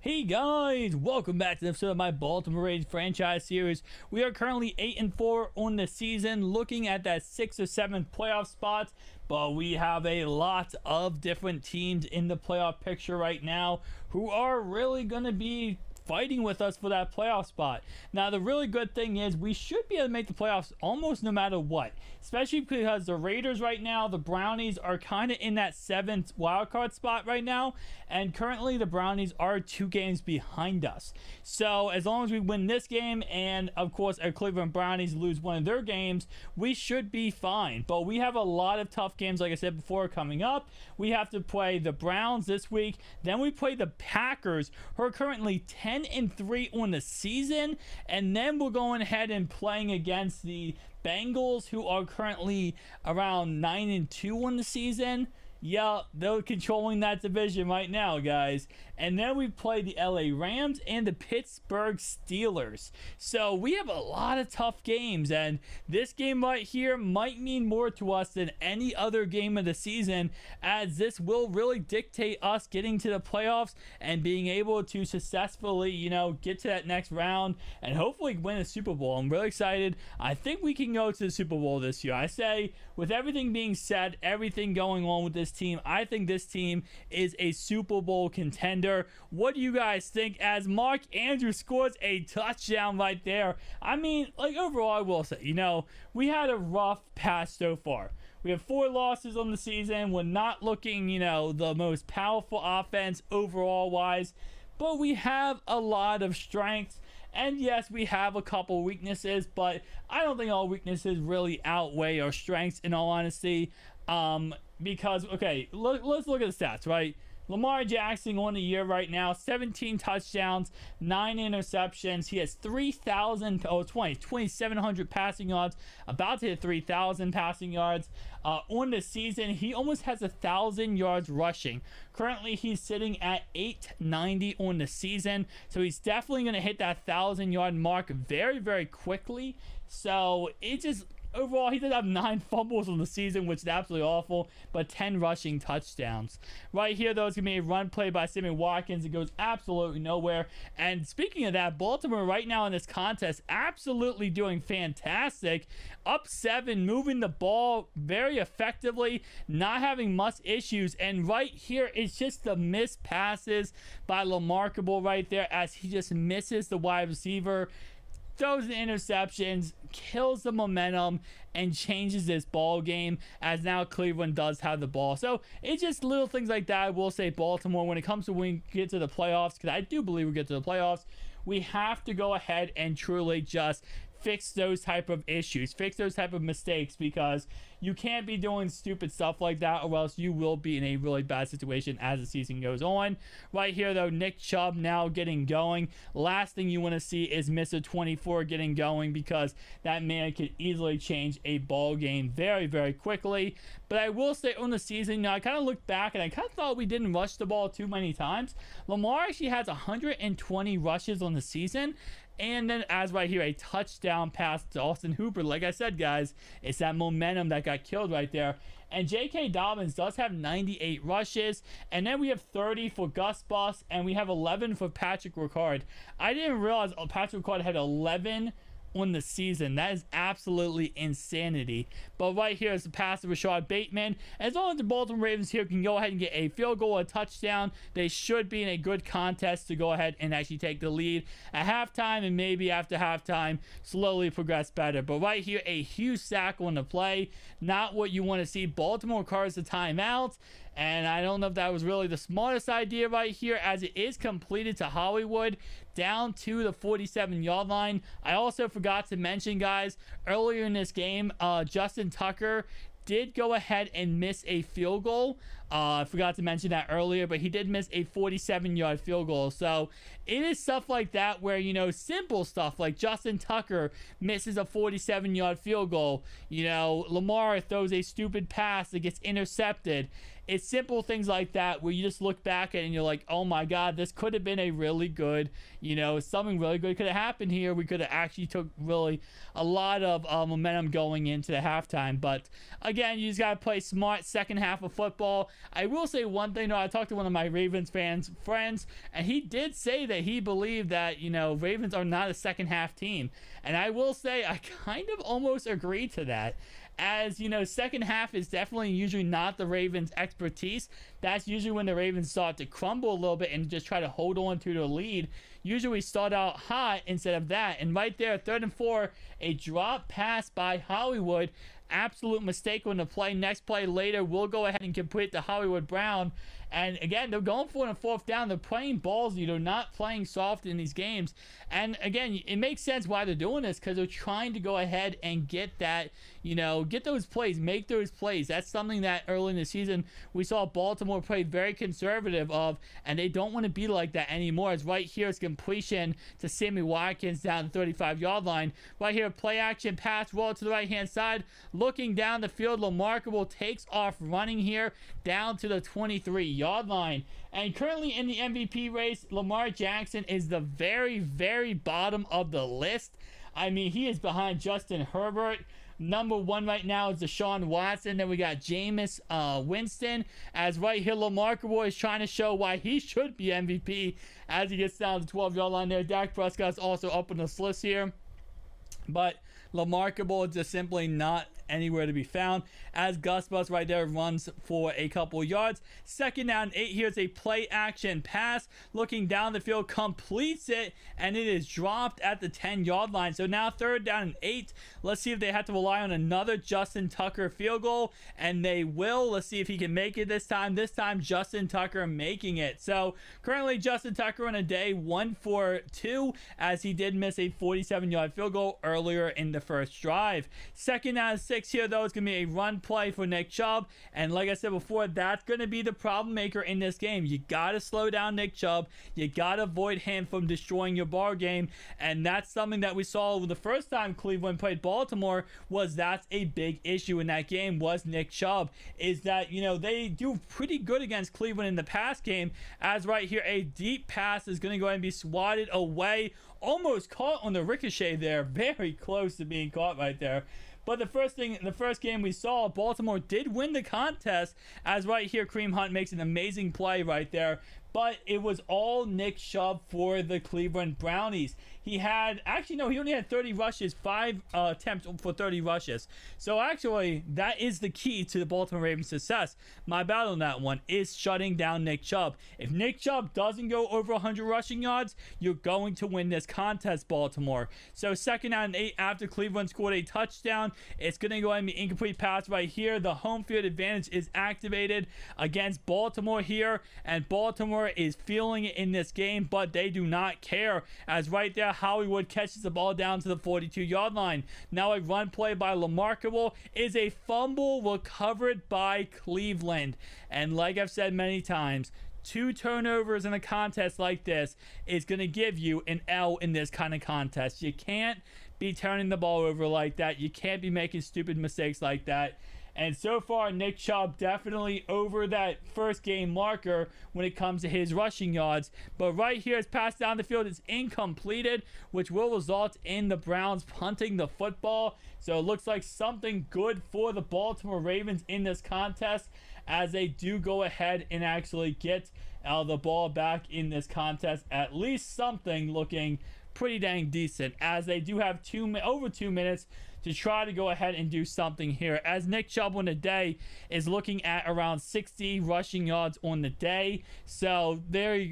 Hey guys, welcome back to the episode of my Baltimore Ravens franchise series. We are currently 8-4 on the season, looking at that 6th or 7th playoff spots, but we have a lot of different teams in the playoff picture right now who are really going to be fighting with us for that playoff spot. Now, the really good thing is we should be able to make the playoffs almost no matter what, especially because the Raiders right now, the Brownies are kind of in that 7th wildcard spot right now, and currently the Brownies are 2 games behind us. So as long as we win this game and of course our Cleveland Brownies lose one of their games, we should be fine. But we have a lot of tough games, like I said before, coming up. We have to play the Browns this week, then we play the Packers, who are currently 10-3 on the season, and then we're going ahead and playing against the Bengals, who are currently around 9-2 on the season. Yeah, they're controlling that division right now, guys. And then we play the LA Rams and the Pittsburgh Steelers. So we have a lot of tough games, and this game right here might mean more to us than any other game of the season, as this will really dictate us getting to the playoffs and being able to successfully, get to that next round and hopefully win a Super Bowl. I'm really excited. I think we can go to the Super Bowl this year. I say, with everything being said, everything going on with this team, I think this team is a Super Bowl contender. What do you guys think, as Mark Andrews scores a touchdown right there? I mean, overall, I will say, we had a rough pass so far. We have 4 losses on the season. We're not looking, the most powerful offense overall wise, but we have a lot of strengths. And yes, we have a couple weaknesses, but I don't think all weaknesses really outweigh our strengths, in all honesty. Because, okay, let's look at the stats, right? Lamar Jackson on the year right now, 17 touchdowns, 9 interceptions. He has 2,700 passing yards, about to hit 3,000 passing yards. On the season, he almost has 1,000 yards rushing. Currently, he's sitting at 890 on the season, so he's definitely going to hit that 1,000-yard mark very, very quickly. So it just... Overall, he did have 9 fumbles on the season, which is absolutely awful, but 10 rushing touchdowns. Right here, though, it's going to be a run play by Sammy Watkins. It goes absolutely nowhere. And speaking of that, Baltimore right now in this contest, absolutely doing fantastic. Up 7, moving the ball very effectively, not having much issues. And right here, it's just the missed passes by Lamarkable right there, as he just misses the wide receiver, throws the interceptions, kills the momentum, and changes this ball game, as now Cleveland does have the ball. So it's just little things like that. I will say Baltimore, when it comes to when we get to the playoffs, because I do believe we get to the playoffs, we have to go ahead and truly just fix those type of issues, fix those type of mistakes, because you can't be doing stupid stuff like that, or else you will be in a really bad situation as the season goes on. Right here, though, Nick Chubb now getting going. Last thing you want to see is Mr. 24 getting going, because that man could easily change a ball game very, very quickly. But I will say, on the season, I kind of looked back and I kind of thought we didn't rush the ball too many times. Lamar actually has 120 rushes on the season. And then, as right here, a touchdown pass to Austin Hooper. Like I said, guys, it's that momentum that got killed right there. And J.K. Dobbins does have 98 rushes. And then we have 30 for Gus Bus. And we have 11 for Patrick Ricard. I didn't realize Patrick Ricard had 11 on the season. That is absolutely insanity. But right here is the pass of Rashad Bateman. As long as the Baltimore Ravens here can go ahead and get a field goal or a touchdown, they should be in a good contest to go ahead and actually take the lead at halftime, and maybe after halftime slowly progress better. But right here, a huge sack on the play. Not what you want to see. Baltimore calls the timeout, and I don't know if that was really the smartest idea right here, as it is completed to Hollywood down to the 47-yard line. I also forgot to mention, guys, earlier in this game, Justin Tucker did go ahead and miss a field goal. I forgot to mention that earlier, but he did miss a 47-yard field goal. So it is stuff like that where, simple stuff like Justin Tucker misses a 47-yard field goal. Lamar throws a stupid pass that gets intercepted. It's simple things like that where you just look back at it and you're like, oh my God, this could have been a really good, something really good could have happened here. We could have actually took really a lot of momentum going into the halftime. But again, you just got to play smart second half of football. I will say one thing, though. I talked to one of my Ravens friends, and he did say that he believed that, Ravens are not a second half team. And I will say I kind of almost agree to that. As second half is definitely usually not the Ravens' expertise. That's usually when the Ravens start to crumble a little bit and just try to hold on to the lead. Usually we start out hot instead of that. And right there, 3rd and 4, a drop pass by Hollywood. Absolute mistake on the play. Next play later, we'll go ahead and complete the Hollywood Brown. And again, they're going for it on 4th down. They're playing ballsy. They're not playing soft in these games. And again, it makes sense why they're doing this, because they're trying to go ahead and get that, get those plays, make those plays. That's something that early in the season we saw Baltimore play very conservative of, and they don't want to be like that anymore. As right here is completion to Sammy Watkins down the 35-yard line. Right here, play action pass roll to the right-hand side. Looking down the field, Lamarckable takes off running here down to the 23-yard line. And currently in the MVP race, Lamar Jackson is the very, very bottom of the list. I mean, he is behind Justin Herbert. Number 1 right now is Deshaun Watson. Then we got Jameis Winston. As right here, Lamarckable is trying to show why he should be MVP as he gets down to the 12-yard line there. Dak Prescott's also up on this list here. But Lamarckable is just simply not anywhere to be found, as Gus Bus right there runs for a couple yards. 2nd down 8. Here's a play action pass, looking down the field, completes it, and it is dropped at the 10-yard line. So now 3rd down and 8. Let's see if they have to rely on another Justin Tucker field goal, and they will. Let's see if he can make it this time. This time Justin Tucker making it. So currently Justin Tucker on a day 1 for 2, as he did miss a 47-yard field goal earlier in the first drive. 2nd down and 6 here, though. It's going to be a run play for Nick Chubb, and like I said before, that's going to be the problem maker in this game. You got to slow down Nick Chubb. You got to avoid him from destroying your ball game, and that's something that we saw the first time Cleveland played Baltimore. That's a big issue in that game, was Nick Chubb. Is that they do pretty good against Cleveland in the pass game, as right here a deep pass is going to go ahead and be swatted away, almost caught on the ricochet there, very close to being caught right there. But the first game we saw, Baltimore did win the contest, as right here Kareem Hunt makes an amazing play right there. But it was all Nick Chubb for the Cleveland Brownies. He only had 30 rushes, 5 attempts for 30 rushes. So actually, that is the key to the Baltimore Ravens' success. My battle on that one is shutting down Nick Chubb. If Nick Chubb doesn't go over 100 rushing yards, you're going to win this contest, Baltimore. So 2nd down and 8 after Cleveland scored a touchdown. It's going to go ahead and be incomplete pass right here. The home field advantage is activated against Baltimore here, and Baltimore is feeling it in this game, but they do not care, as right there Hollywood catches the ball down to the 42-yard line. Now a run play by Lamarckable is a fumble recovered by Cleveland. And like I've said many times, 2 turnovers in a contest like this is going to give you an L in this kind of contest. You can't be turning the ball over like that. You can't be making stupid mistakes like that. And so far, Nick Chubb definitely over that first game marker when it comes to his rushing yards. But right here, his pass down the field is incompleted, which will result in the Browns punting the football. So it looks like something good for the Baltimore Ravens in this contest, as they do go ahead and actually get the ball back in this contest. At least something looking pretty dang decent, as they do have over 2 minutes to try to go ahead and do something here, as Nick Chubb on the day is looking at around 60 rushing yards on the day. So there,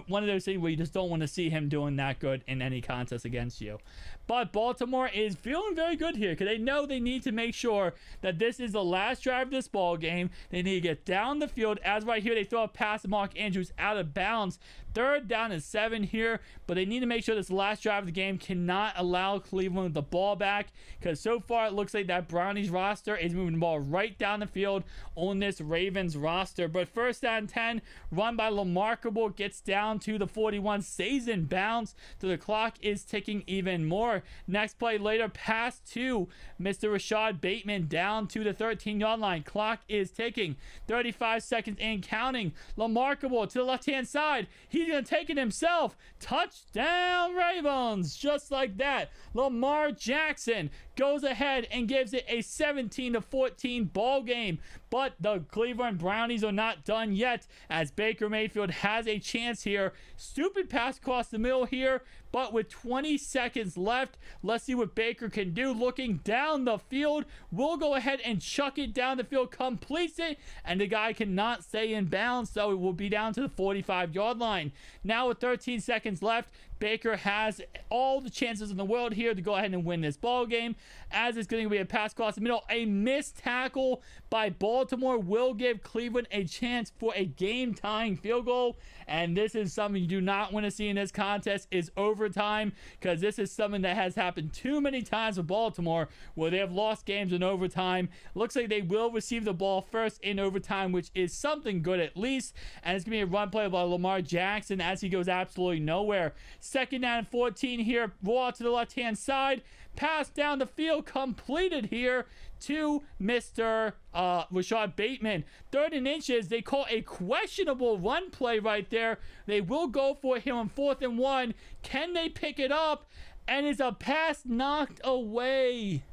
one of those things where you just don't want to see him doing that good in any contest against you. But Baltimore is feeling very good here, because they know they need to make sure that this is the last drive of this ball game. They need to get down the field, as right here they throw a pass to Mark Andrews out of bounds. 3rd down and 7 here, but they need to make sure this last drive of the game cannot allow Cleveland the ball back, because so far it looks like that Brownies roster is moving the ball right down the field on this Ravens roster. But 1st down and 10, run by Lamarckable, gets down to the 41, stays in bounds, so the clock is ticking even more. Next play later, pass to Mr. Rashad Bateman down to the 13-yard line. Clock is ticking. 35 seconds and counting. Lamarckable to the left-hand side. He's going to take it himself. Touchdown Ravens. Just like that. Lamar Jackson goes ahead and gives it a 17-14 ball game. But the Cleveland Brownies are not done yet, as Baker Mayfield has a chance here. Stupid pass across the middle here, but with 20 seconds left, let's see what Baker can do. Looking down the field, will go ahead and chuck it down the field, completes it, and the guy cannot stay in bounds, so it will be down to the 45-yard line. Now with 13 seconds left, Baker has all the chances in the world here to go ahead and win this ball game, as it's going to be a pass across the middle. A missed tackle by Baltimore will give Cleveland a chance for a game-tying field goal, and this is something you do not want to see in this contest, is overtime, because this is something that has happened too many times with Baltimore, where they have lost games in overtime. Looks like they will receive the ball first in overtime, which is something good at least, and it's going to be a run play by Lamar Jackson as he goes absolutely nowhere. Second down and 14 here, raw to the left-hand side, pass down the field, completed here to Mr. Rashad Bateman. 3rd and inches, they call a questionable run play right there. They will go for him on 4th and 1. Can they pick it up? And is a pass knocked away?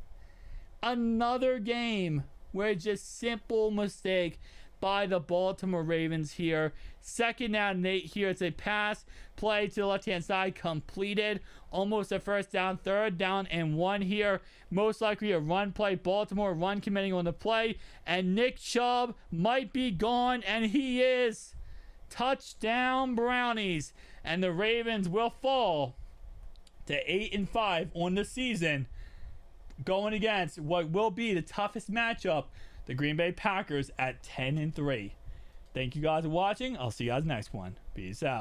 Another game where it's just simple mistake by the Baltimore Ravens here. 2nd down and 8 here. It's a pass play to the left-hand side, completed. Almost a first down. 3rd down and 1 here. Most likely a run play. Baltimore run committing on the play. And Nick Chubb might be gone, and he is. Touchdown Brownies. And the Ravens will fall to 8-5 on the season, going against what will be the toughest matchup, the Green Bay Packers at 10-3. Thank you guys for watching. I'll see you guys next one. Peace out.